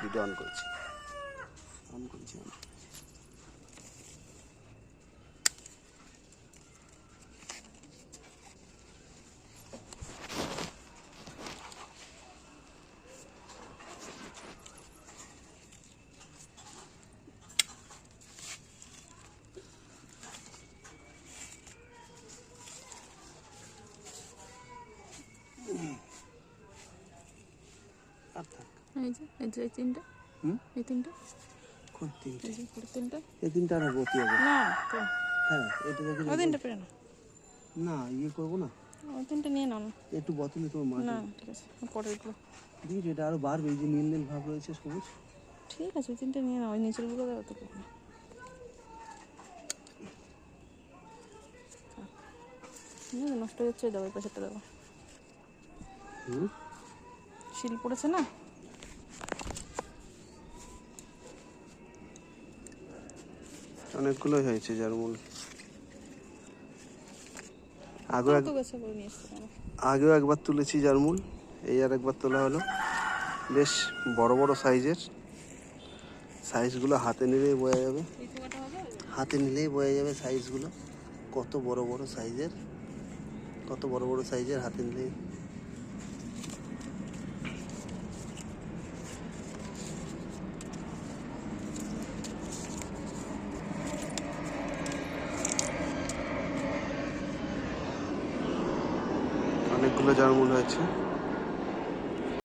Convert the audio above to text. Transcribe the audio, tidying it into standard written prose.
Video on করেছি। On করেছি। এই যে এই তিনটা, এই তিনটা, কোন তিনটে? তিনটা, এই তিনটা আর গতি হবে না হ্যাঁ এটা দেখে ওই তিনটা পেরে না, না ইয়ে করবো না, ওই তিনটা নিয়ে নাও না। একটু বোতলে তোমার মা না ঠিক আছে, পরে এগুলো দিই, এটা আরো বাড়বে, এই যে নীল নীল ভাব রয়েছে সবুজ। ঠিক আছে, ওই তিনটা নিয়ে নাও, ওই নিচের গুলো দেওয়া তো নষ্ট হয়ে যাচ্ছে, দেবো এই পাশেরটা দেবো। শিল পড়েছে না, অনেকগুলোই হয়েছে জারমুল। আগেও একবার তুলেছি জারমুল, এই আর একবার তোলা হলো। বেশ বড় বড় সাইজের, সাইজগুলো হাতে নিলেই বোঝা যাবে, হাতে নিলেই বোঝা যাবে সাইজগুলো কত বড় বড় সাইজের, কত বড় বড় সাইজের হাতে নিলেই। অনেকগুলো জারমুল হয়েছে।